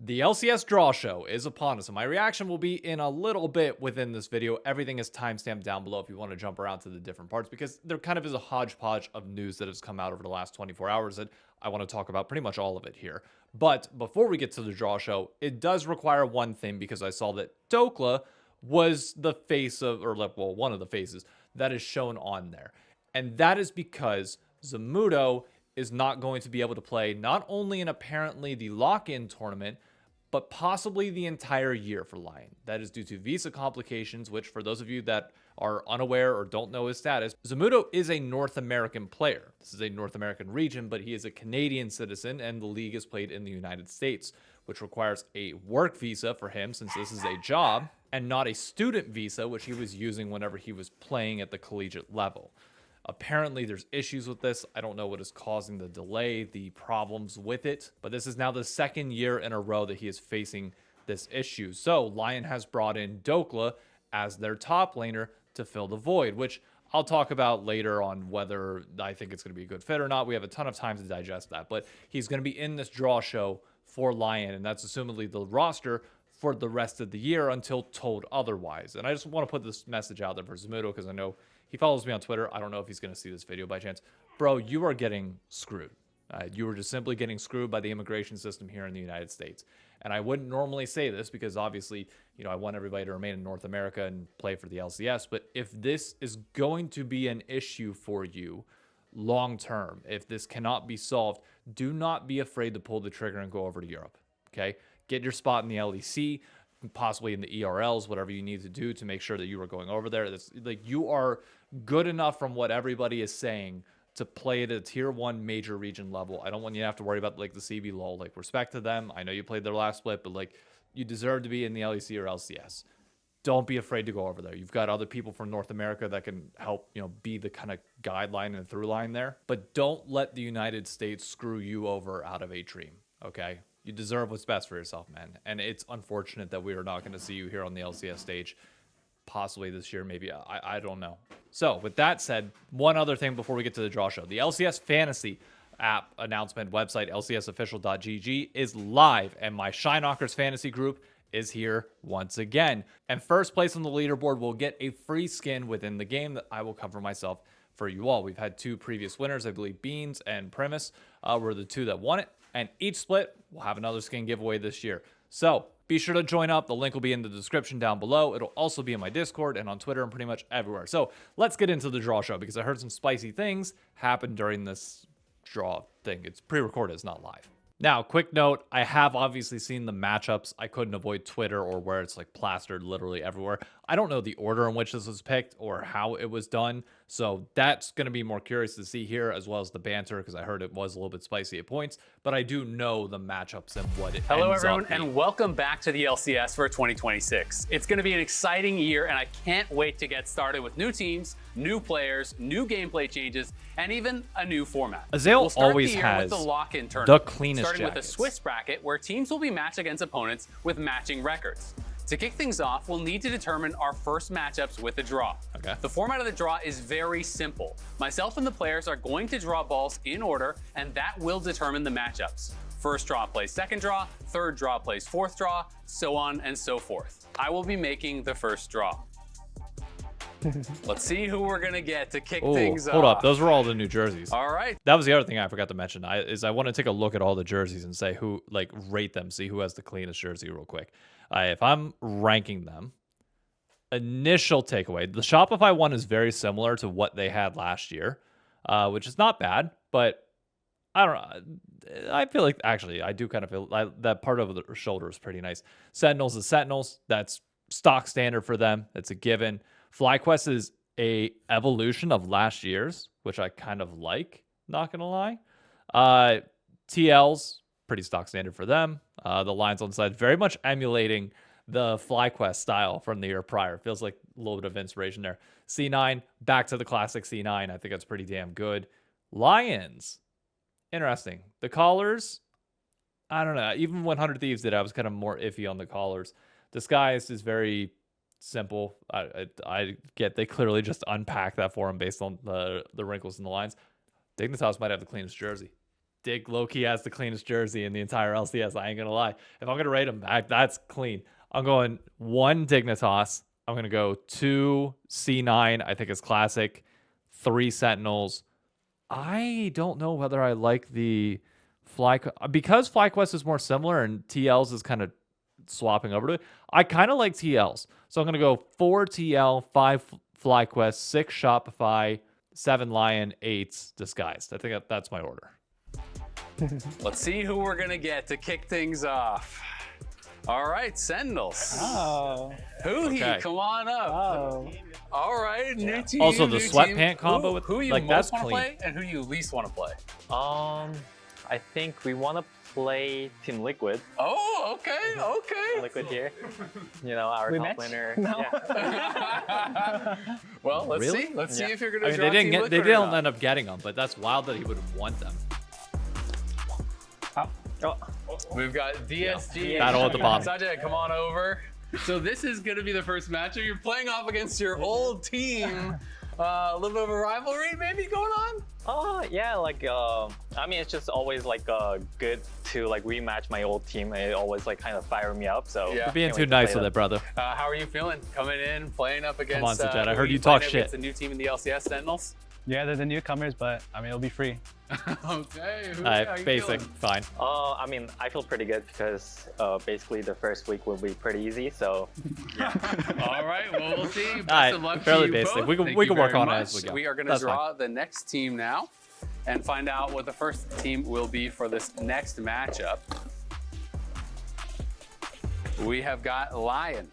The LCS draw show is upon us, and my reaction will be in a little bit within this video. Everything is timestamped down below if you want to jump around to the different parts, because there kind of is a hodgepodge of news that has come out over the last 24 hours that I want to talk about pretty much all of it here. But before we get to the draw show, it does require one thing, because I saw that Dhokla was the face of, or well, one of the faces that is shown on there. And that is because Zamudo is not going to be able to play not only in apparently the lock-in tournament, but possibly the entire year for Lyon. That is due to visa complications, which for those of you that are unaware or don't know his status, Zamudo is a North American player. This is a North American region, but he is a Canadian citizen, and the league is played in the United States, which requires a work visa for him since this is a job, and not a student visa, which he was using whenever he was playing at the collegiate level. Apparently, there's issues with this. I don't know what is causing the delay, the problems with it, but this is now the second year in a row that he is facing this issue. So Lyon has brought in Dhokla as their top laner to fill the void, which I'll talk about later on whether I think it's going to be a good fit or not. We have a ton of time to digest that, but he's going to be in this draw show for Lyon, and that's assumedly the roster for the rest of the year until told otherwise. And I just want to put this message out there for Zamudo, because I know he follows me on Twitter. I don't know if he's going to see this video by chance. Bro, you are getting screwed. You are just simply getting screwed by the immigration system here in the United States. And I wouldn't normally say this because obviously, you know, I want everybody to remain in North America and play for the LCS. But if this is going to be an issue for you long term, if this cannot be solved, do not be afraid to pull the trigger and go over to Europe. Okay? Get your spot in the LEC, possibly in the ERLs, whatever you need to do to make sure that you are going over there. That's, like, you are good enough from what everybody is saying to play at a tier 1 major region level. I don't want you to have to worry about like the CB lull. Like, respect to them. I know you played their last split, but like, you deserve to be in the LEC or LCS. Don't be afraid to go over there. You've got other people from North America that can help, you know, be the kind of guideline and through line there. But don't let the United States screw you over out of a dream, okay? You deserve what's best for yourself, man. And it's unfortunate that we are not going to see you here on the LCS stage, possibly this year, maybe. I don't know. So with that said, one other thing before we get to the draw show. The LCS Fantasy app announcement website, lcsofficial.gg, is live, and my Shineknockers Fantasy group is here once again. And first place on the leaderboard will get a free skin within the game that I will cover myself for you all. We've had two previous winners. I believe Beans and Primus were the two that won it. And each split will have another skin giveaway this year. So be sure to join up. The link will be in the description down below. It'll also be in my Discord and on Twitter and pretty much everywhere. So let's get into the draw show, because I heard some spicy things happen during this draw thing. It's pre-recorded, it's not live. Now, quick note, I have obviously seen the matchups. I couldn't avoid Twitter, or where it's like plastered literally everywhere. I don't know the order in which this was picked or how it was done. So that's going to be more curious to see here, as well as the banter, because I heard it was a little bit spicy at points. But I do know the matchups and what it Hello, ends everyone, up being. and welcome back to the LCS for 2026. It's going to be an exciting year, and I can't wait to get started with new teams, new players, new gameplay changes, and even a new format. Azael We'll start always the year has with the lock-in the tournament, cleanest starting with a jackets. Swiss bracket where teams will be matched against opponents with matching records. To kick things off, we'll need to determine our first matchups with a draw. Okay. The format of the draw is very simple. Myself and the players are going to draw balls in order, and that will determine the matchups. First draw plays second draw, third draw plays fourth draw, so on and so forth. I will be making the first draw. Let's see who we're gonna get to kick things off. Hold up, those were all the new jerseys. All right. That was the other thing I forgot to mention. I want to take a look at all the jerseys and say who, like, rate them, see who has the cleanest jersey real quick. If I'm ranking them, initial takeaway, the Shopify one is very similar to what they had last year, which is not bad, but I don't know. I feel like, actually, I do kind of feel that part of the shoulder is pretty nice. Sentinels is Sentinels. That's stock standard for them. It's a given. FlyQuest is a evolution of last year's, which I kind of like, not going to lie. TL's pretty stock standard for them. The lines on the side very much emulating the FlyQuest style from the year prior. Feels like a little bit of inspiration there. C9, back to the classic C9. I think that's pretty damn good. Lions, interesting. The collars, I don't know. Even when 100 Thieves did, I was kind of more iffy on the collars. Disguised is very simple. I get they clearly just unpack that for him based on the wrinkles in the lines. Dignitas might have the cleanest jersey. Dig low-key has the cleanest jersey in the entire LCS. I ain't gonna lie. If I'm gonna rate him, that's clean. I'm going 1 Dignitas. I'm gonna go 2 C9. I think it's classic. 3 Sentinels. I don't know whether I like the because FlyQuest is more similar and TLs is kind of swapping over to it. I kind of like TLs, so I'm gonna go 4 TL, 5 FlyQuest, 6 Shopify, 7 Lyon, 8 Disguised. I think that's my order. Let's see who we're gonna get to kick things off. All right, Sentinels. Oh. Hoohie, Okay. come on up. Oh. All right, new team. Also, the new sweatpant team. combo with who you like most that's want to clean. play and who you least want to play. I think we want to play Team Liquid. Oh, okay. Liquid here. You know, our We top match? winner. No. Yeah. Well, let's Really? see. Let's see Yeah. if you're gonna I mean, draw they didn't Team get, they Liquid or didn't not. end up getting them, but that's wild that he would want them. Oh, We've got DSG. Battle at the bottom. Sajay, come on over. So this is going to be the first matchup. You're playing off against your old team. A little bit of a rivalry maybe going on? yeah, like, I mean, it's just always like good to like rematch my old team. It always like kind of fire me up. So Yeah. You're being can't too wait to nice play with them. it, brother. How are you feeling coming in, playing up against on, Sajed. I who heard are you playing talk against shit. a new team in the LCS Sentinels? Yeah, they're the newcomers, but I mean, it'll be free. Okay. How you Basic, feeling? fine. I mean, I feel pretty good because basically the first week will be pretty easy. So All right, well, we'll see. Best right, of luck fairly to you basic. both. We can- Thank we you can work very on it much. as we go. We are going to That's draw the next team now and find out what the first team will be for this next matchup. We have got Lyon.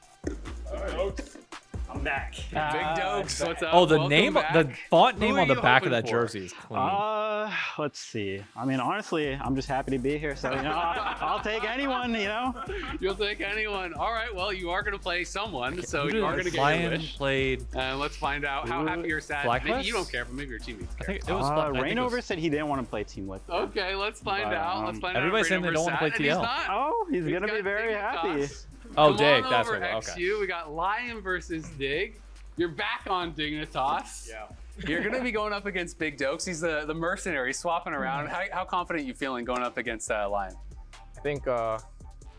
I'm back. Big Dokes, what's up? Oh, the Welcome name, back. the font Who name are on the you back of hoping that for? jersey is clean. Let's see. I mean, honestly, I'm just happy to be here. So, you know, I'll take anyone, you know. You'll take anyone. All right, well, you are going to play someone, so you are going to get your Lion wish. played. And let's find out how happy or sad. FlyQuest? Maybe you don't care, but maybe your teammates I care. think it was. I think it Rainover was- said he didn't want to play Team Liquid. Okay, let's find But, out. Let's find out. if everybody's saying they Rainover's don't wanna play sad, and he's TL. not. Oh, he's We've going to be got very happy. Dignitas. Oh, Come Dig. on That's over, what. Okay. XU. We got Lion versus Dig. You're back on Dignitas. Yeah. You're going to be going up against Big Dokes. He's the mercenary swapping around. How confident are you feeling going up against Lion? I think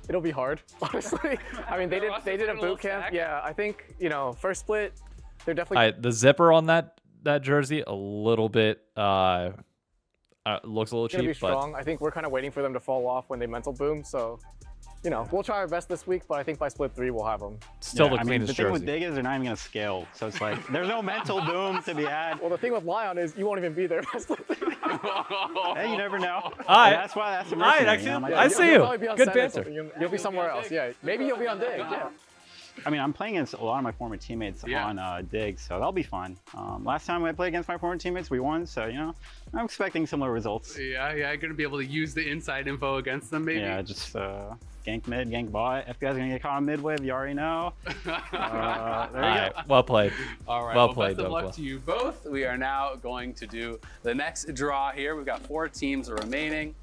it'll be hard, honestly. I mean, they did Ross a is a little boot camp. stacked. Yeah, I think first split, they're definitely. All right, the zipper on that jersey a little bit looks a little Gonna be cheap, but strong. I think we're kind of waiting for them to fall off when they mental boom. So, we'll try our best this week, but I think by split 3 we'll have them. still Yeah, the I mean, the cleanest thing with jersey. Dig is they're not even going to scale. So it's like, there's no mental boom to be had. Well, the thing with Lyon is you won't even be there by split 3. Hey, you never know. All right. That's why that's a All right, mercenary, actually, you know, my I team. see You'll you. probably be on Good Senate or banter. something. You'll be somewhere else. Yeah, maybe you'll be on Dig. Yeah. I mean, I'm playing against a lot of my former teammates Yeah. on Dig, so that'll be fun. Last time I played against my former teammates, we won, so, I'm expecting similar results. Yeah, going to be able to use the inside info against them, maybe. Yeah, just gank mid, gank bot. If you guys are going to get caught on mid wave, you already know. There you All go. right, well played. All right, Well played, best of luck Dhokla. to you both. We are now going to do the next draw here. We've got 4 teams remaining.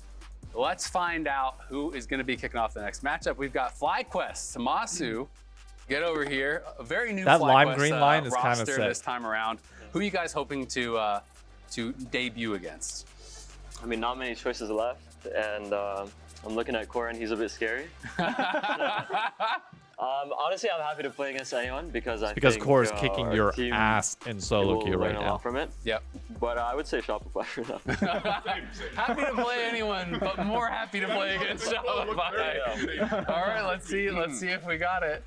Let's find out who is going to be kicking off the next matchup. We've got FlyQuest, Tamasu. Get over here. A very new That lime FlyQuest, green line is kinda roster sick. this time around. Who are you guys hoping to debut against? I mean, not many choices left, and I'm looking at Corin. He's a bit scary. Honestly, I'm happy to play against anyone because I Because think Core is kicking our your team ass in solo will queue learn right a now. lot from it. Yep. But I would say Shopify for now. Happy to play anyone, but more happy to play against Shopify. All right, let's see if we got it.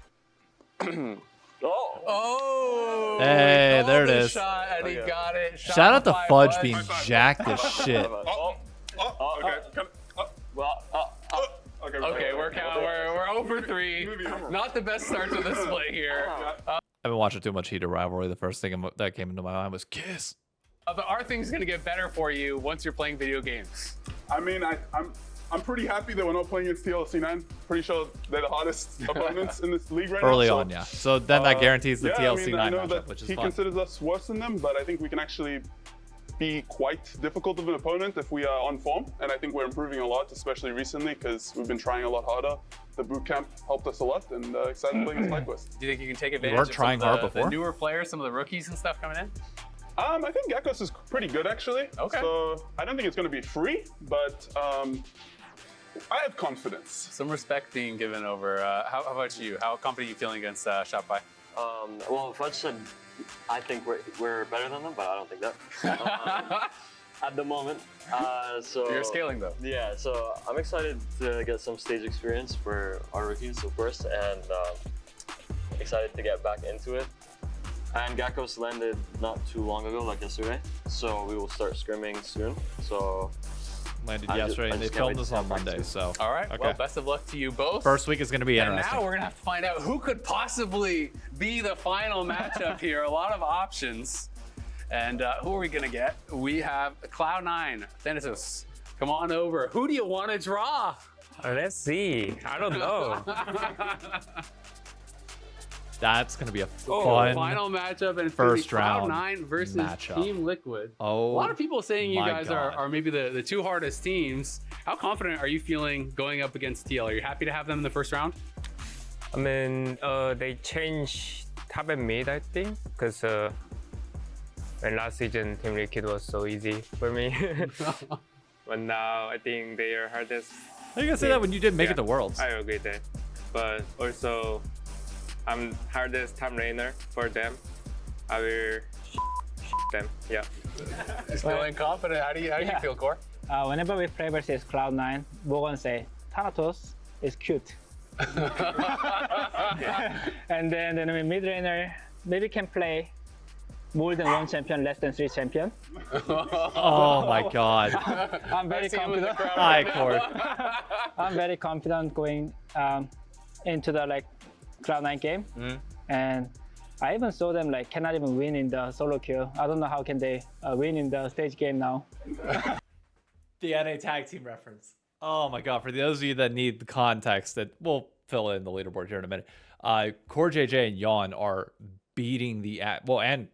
Oh! Oh! Hey, he called there it the is. Shot and he Okay. got it. Shout out to Shopify Fudge Fudge. being jacked as shit. Well, Okay, we're 0 for 3. Not the best start to the split here. I've been watching too much Heated Rivalry. The first thing that came into my mind was Kiss. But are things going to get better for you once you're playing video games? I mean, I'm pretty happy that we're not playing against TLC9. Pretty sure they're the hardest opponents in this league right Early now. on, yeah. So then that guarantees the yeah, TLC9 I mean, I know matchup, that which is he fun. considers us worse than them, but I think we can actually be quite difficult of an opponent if we are on form. And I think we're improving a lot, especially recently, because we've been trying a lot harder. The boot camp helped us a lot, and excited to play against FlyQuest. Do you think you can take advantage weren't of trying some of hard the before? newer players, some of the rookies and stuff coming in? I think Geckos is pretty good actually. Okay. So I don't think it's going to be free, but I have confidence. Some respect being given over. How about you? How confident are you feeling against Shopify? Well, Fudge said I think we're better than them, but I don't think that at the moment. So You're scaling though. Yeah, so I'm excited to get some stage experience for our rookies, of course, and excited to get back into it. And Geckos landed not too long ago, like yesterday, so we will start scrimming soon. So Landed yesterday, and they filmed this on Monday. So All right. Okay. Well, best of luck to you both. First week is going to be And interesting. now we're gonna have to find out who could possibly be the final matchup here. A lot of options. And who are we gonna get? We have Cloud9, Thanatos. Come on over. Who do you want to draw? Let's see. I don't know. That's going to be a Oh, fun final matchup, and it's first gonna be round Cloud9 versus matchup. Team Liquid. Oh, A lot of people saying you my guys God. are maybe the two hardest teams. How confident are you feeling going up against TL? Are you happy to have them in the first round? I mean, they changed top and mid, I think, because when last season Team Liquid was so easy for me. But now I think they are hardest. How you going to say that when you didn't make it to Worlds? I agree with that. But also, I'm hardest top laner for them. I will them. Yeah. Just feeling confident. How do you feel, Core? Whenever we play versus Cloud9, we're gonna say Thanatos is cute. And then the mid laner maybe can play more than one champion, less than 3 champion. Oh my God. I'm very confident. Hi, Cord. I'm very confident going into the Cloud9 game, and I even saw them cannot even win in the solo queue. I don't know how can they win in the stage game now. The NA tag team reference. Oh my God. For those of you that need the context, that we'll fill in the leaderboard here in a minute. Core JJ and Yon are beating the and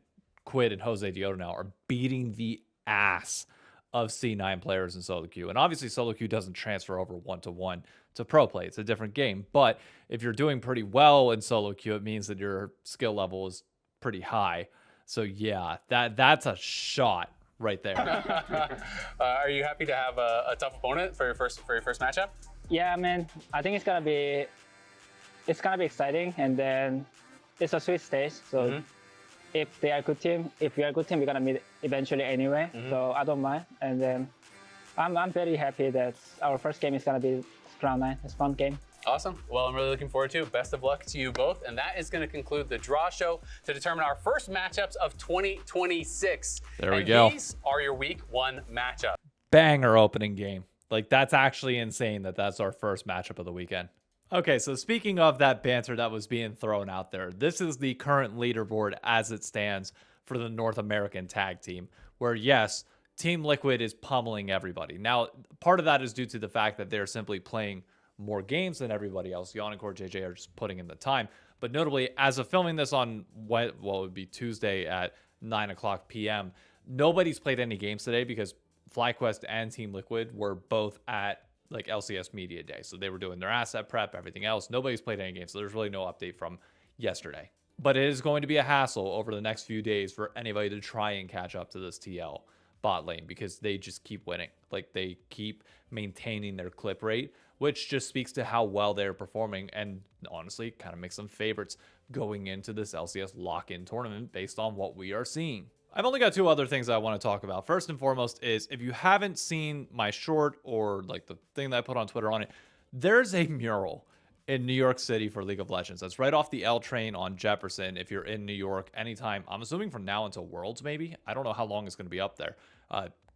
Quid and Jose Diodo now are beating the ass of C9 players in solo queue. And obviously solo queue doesn't transfer over 1-to-1 to pro play. It's a different game. But if you're doing pretty well in solo queue, it means that your skill level is pretty high. So yeah, that's a shot right there. Are you happy to have a tough opponent for your first matchup? Yeah, man. I think it's gonna be exciting, and then it's a sweet stage. So if they are a good team, if we are a good team, we're gonna meet eventually anyway. So I don't mind. And then I'm very happy that our first game is gonna be Cloud9. It's a fun game. Awesome. Well, I'm really looking forward to it. Best of luck to you both. And that is going to conclude the draw show to determine our first matchups of 2026. There we go. These are your week 1 matchup. Banger opening game. That's actually insane that that's our first matchup of the weekend. Okay, so speaking of that banter that was being thrown out there, this is the current leaderboard as it stands for the North American tag team, where yes, Team Liquid is pummeling everybody. Now, part of that is due to the fact that they're simply playing more games than everybody else. Yon and Core JJ are just putting in the time. But notably, as of filming this on it would be Tuesday at 9:00 p.m., nobody's played any games today because FlyQuest and Team Liquid were both at LCS Media Day. So they were doing their asset prep, everything else. Nobody's played any games, so there's really no update from yesterday. But it is going to be a hassle over the next few days for anybody to try and catch up to this TL bot lane because they just keep winning. They keep maintaining their clip rate, which just speaks to how well they're performing and honestly kind of makes them favorites going into this LCS lock-in tournament based on what we are seeing. I've only got 2 other things I want to talk about. First and foremost is if you haven't seen my short or the thing that I put on Twitter on it, there's a mural in New York City for League of Legends. That's right off the L train on Jefferson if you're in New York anytime. I'm assuming from now until Worlds maybe. I don't know how long it's going to be up there.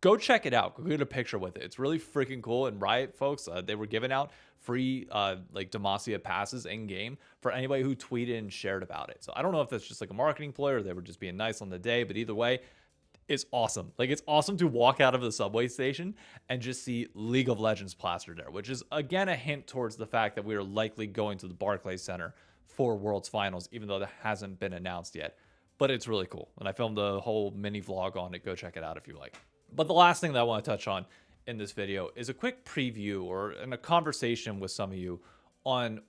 Go check it out. Go get a picture with it. It's really freaking cool. And Riot folks, they were giving out free Demacia passes in game for anybody who tweeted and shared about it. So I don't know if that's just a marketing ploy or they were just being nice on the day, but either way, it's awesome. It's awesome to walk out of the subway station and just see League of Legends plastered there, which is again a hint towards the fact that we are likely going to the Barclays Center for Worlds Finals, even though that hasn't been announced yet. But it's really cool. And I filmed a whole mini vlog on it. Go check it out if you like. But the last thing that I want to touch on in this video is a quick preview or in a conversation with some of you on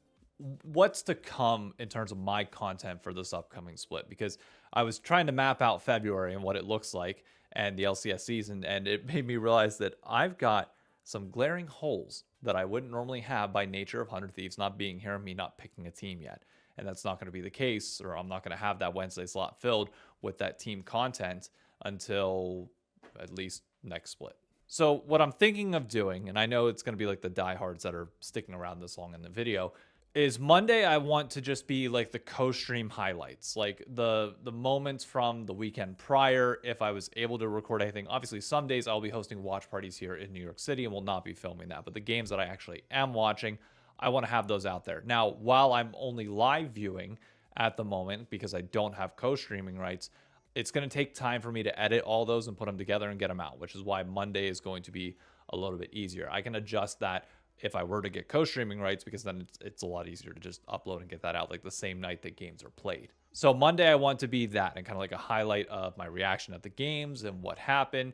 what's to come in terms of my content for this upcoming split, because I was trying to map out February and what it looks like and the LCS season, and it made me realize that I've got some glaring holes that I wouldn't normally have by nature of 100 Thieves not being here and me not picking a team yet. And that's not going to be the case, or I'm not going to have that Wednesday slot filled with that team content until at least next split. So what I'm thinking of doing, and I know it's going to be like the diehards that are sticking around this long in the video, is Monday I want to just be like the co-stream highlights, like the moments from the weekend prior, if I was able to record anything. Obviously, some days I'll be hosting watch parties here in New York City and will not be filming that. But the games that I actually am watching, I want to have those out there. Now, while I'm only live viewing at the moment because I don't have co-streaming rights, it's going to take time for me to edit all those and put them together and get them out, which is why Monday is going to be a little bit easier. I can adjust that if I were to get co-streaming rights, because then it's a lot easier to just upload and get that out like the same night that games are played. So Monday I want to be that and kind of like a highlight of my reaction at the games and what happened.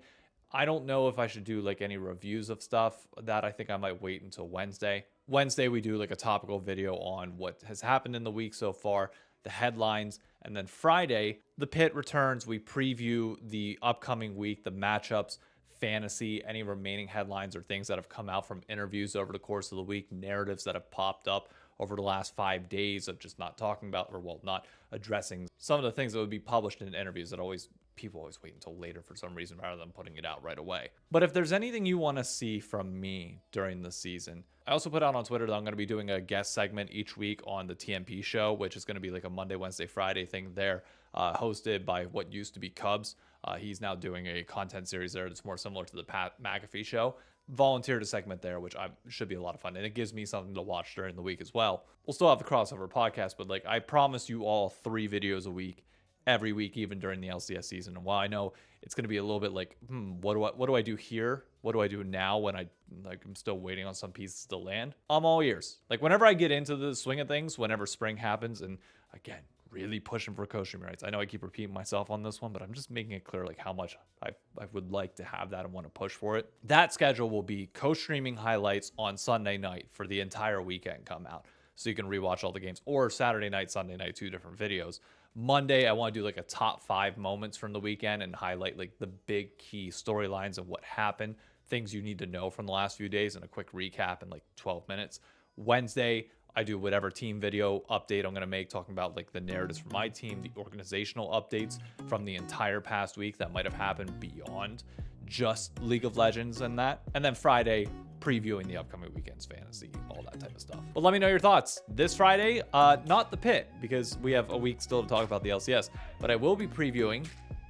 I don't know if I should do like any reviews of stuff. That I think I might wait until Wednesday. Wednesday we do like a topical video on what has happened in the week so far, the headlines, and then Friday the pit returns. We preview the upcoming week, the matchups, fantasy, any remaining headlines or things that have come out from interviews over the course of the week, narratives that have popped up over the last 5 days of just not talking about, or well, not addressing some of the things that would be published in interviews that people always wait until later for some reason rather than putting it out right away. But if there's anything you want to see from me during the season, I also put out on Twitter that I'm going to be doing a guest segment each week on the TMP show, which is going to be like a Monday, Wednesday, Friday thing there, hosted by what used to be Cubs. He's now doing a content series there that's more similar to the Pat McAfee show. Volunteered a segment there, which should be a lot of fun, and it gives me something to watch during the week as well. We'll still have the crossover podcast, but like I promise you all 3 videos a week, every week, even during the LCS season. And while I know it's going to be a little bit like, what do I do here? What do I do now when I'm still waiting on some pieces to land? I'm all ears. Like whenever I get into the swing of things, whenever spring happens, and again, really pushing for co-streaming rights. I know I keep repeating myself on this one, but I'm just making it clear like how much I would like to have that and want to push for it. That schedule will be co-streaming highlights on Sunday night for the entire weekend come out. So you can rewatch all the games, or Saturday night, Sunday night, 2 different videos. Monday, I want to do like a top 5 moments from the weekend and highlight like the big key storylines of what happened, things you need to know from the last few days, and a quick recap in like 12 minutes. Wednesday, I do whatever team video update I'm going to make, talking about like the narratives for my team, the organizational updates from the entire past week that might have happened beyond just League of Legends and that. And then Friday, previewing the upcoming weekend's fantasy, all that type of stuff. But let me know your thoughts. This Friday, not the pit, because we have a week still to talk about the LCS, but I will be previewing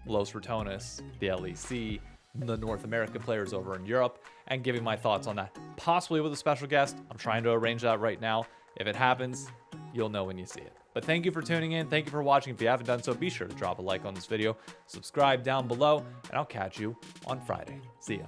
Los Ratones, the LEC, the North American players over in Europe, and giving my thoughts on that, possibly with a special guest. I'm trying to arrange that right now. If it happens, you'll know when you see it. But thank you for tuning in. Thank you for watching. If you haven't done so, be sure to drop a like on this video, subscribe down below, and I'll catch you on Friday. See ya.